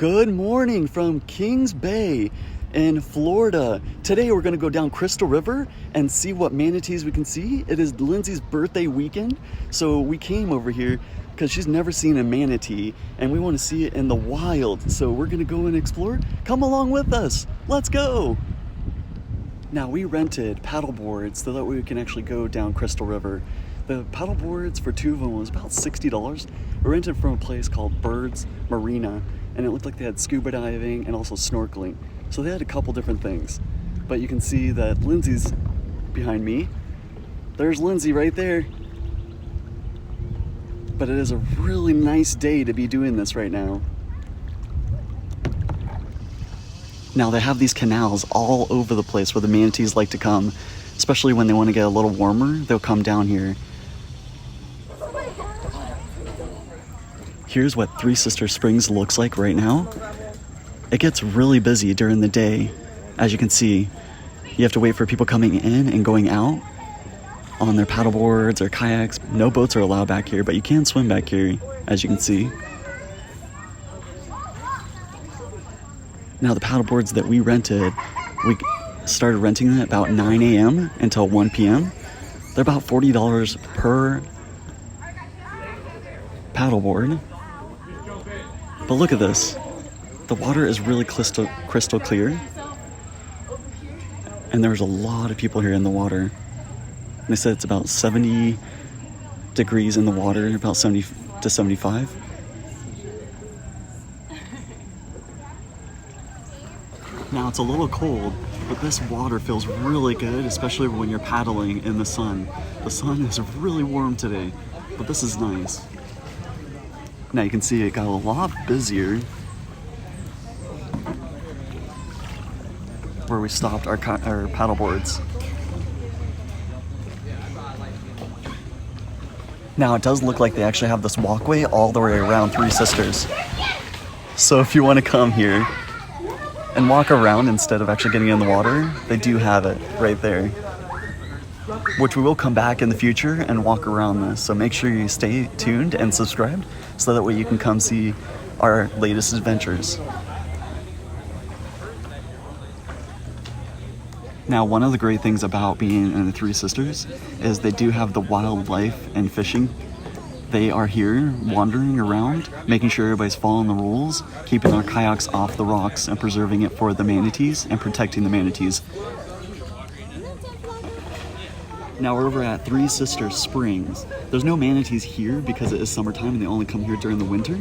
Good morning from Kings Bay in Florida. Today we're going to go down Crystal River and see what manatees we can see. It is Lindsay's birthday weekend, so we came over here because she's never seen a manatee and we want to see it in the wild. So we're going to go and explore. Come along with us. Let's go. Now we rented paddleboards so that we can actually go down Crystal River. The paddleboards for two of them was about $60. We rented from a place called Birds Marina, and it looked like they had scuba diving and also snorkeling. So they had a couple different things. But you can see that Lindsay's behind me. There's Lindsay right there. But it is a really nice day to be doing this right now. Now they have these canals all over the place where the manatees like to come, especially when they want to get a little warmer, they'll come down here. Here's what Three Sisters Springs looks like right now. It gets really busy during the day. As you can see, you have to wait for people coming in and going out on their paddleboards or kayaks. No boats are allowed back here, but you can swim back here, as you can see. Now the paddleboards that we rented, we started renting them at about 9 a.m. until 1 p.m. They're about $40 per paddleboard. But look at this. The water is really crystal clear. And there's a lot of people here in the water. And they said it's about 70 degrees in the water, about 70 to 75. Now it's a little cold, but this water feels really good, especially when you're paddling in the sun. The sun is really warm today, but this is nice. Now you can see it got a lot busier where we stopped our paddleboards. Now it does look like they actually have this walkway all the way around Three Sisters. So if you want to come here and walk around instead of actually getting in the water, they do have it right there. Which we will come back in the future and walk around this. So make sure you stay tuned and subscribed so that way you can come see our latest adventures. Now, one of the great things about being in the Three Sisters is they do have the wildlife and fishing. They are here wandering around, making sure everybody's following the rules, keeping our kayaks off the rocks and preserving it for the manatees and protecting the manatees. Now we're over at Three Sisters Springs. There's no manatees here because it is summertime and they only come here during the winter,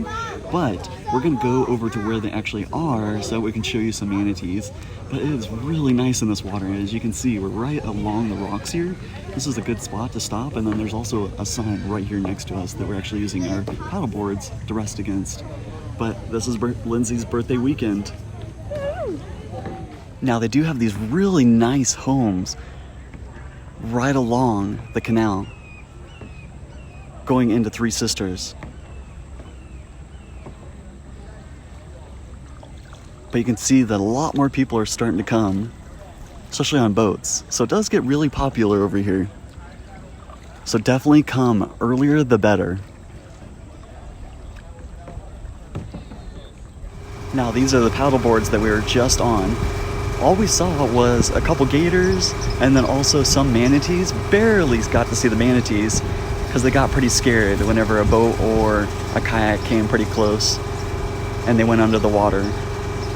but we're gonna go over to where they actually are so that we can show you some manatees. But it is really nice in this water. As you can see, we're right along the rocks here. This is a good spot to stop, and then there's also a sign right here next to us that we're actually using our paddleboards to rest against. But this is Lindsay's birthday weekend. Now they do have these really nice homes right along the canal going into Three Sisters. But you can see that a lot more people are starting to come, especially on boats. So it does get really popular over here. So definitely come earlier the better. Now these are the paddleboards that we were just on. All we saw was a couple gators and then also some manatees. Barely got to see the manatees because they got pretty scared whenever a boat or a kayak came pretty close and they went under the water.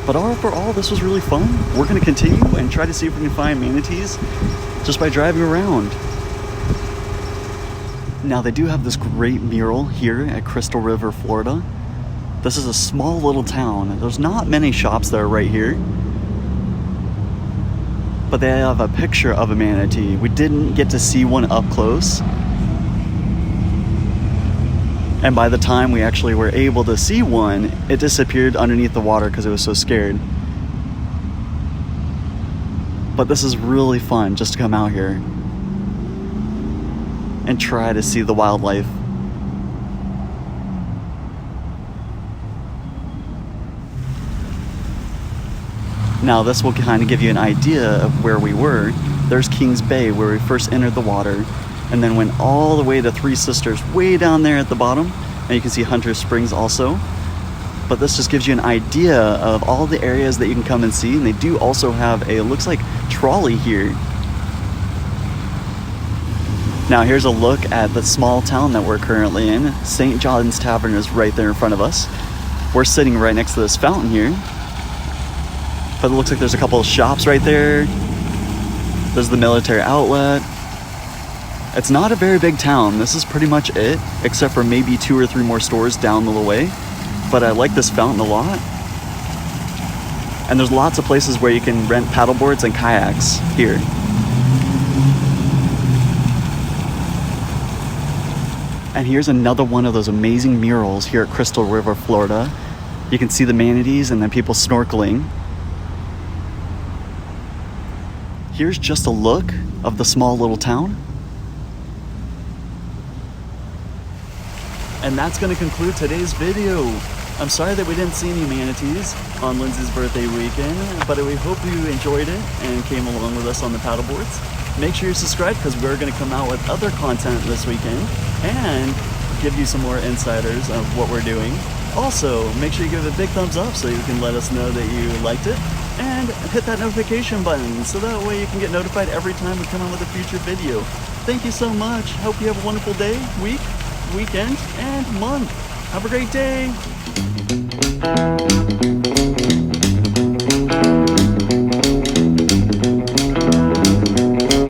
But overall, this was really fun. We're going to continue and try to see if we can find manatees just by driving around. Now they do have this great mural here at Crystal River, Florida. This is a small little town. There's not many shops that are right here. But they have a picture of a manatee. We didn't get to see one up close. And by the time we actually were able to see one, it disappeared underneath the water because it was so scared. But this is really fun just to come out here and try to see the wildlife. Now this will kind of give you an idea of where we were. There's Kings Bay where we first entered the water and then went all the way to Three Sisters way down there at the bottom. And you can see Hunter Springs also. but this just gives you an idea of all the areas that you can come and see. And they do also have a, it looks like, trolley here. Now here's a look at the small town that we're currently in. St. Johns Tavern is right there in front of us. We're sitting right next to this fountain here. But it looks like there's a couple of shops right there. There's the military outlet. It's not a very big town. This is pretty much it, except for maybe 2 or 3 more stores down the way. But I like this fountain a lot. And there's lots of places where you can rent paddleboards and kayaks here. And here's another one of those amazing murals here at Crystal River, Florida. You can see the manatees and then people snorkeling. Here's just a look of the small little town. And that's going to conclude today's video. I'm sorry that we didn't see any manatees on Lindsay's birthday weekend, but we hope you enjoyed it and came along with us on the paddleboards. Make sure you're subscribed because we're going to come out with other content this weekend and give you some more insiders of what we're doing. Also, make sure you give it a big thumbs up so you can let us know that you liked it, and hit that notification button so that way you can get notified every time we come out with a future video. Thank you so much. Hope you have a wonderful day, week, weekend, and month. Have a great day.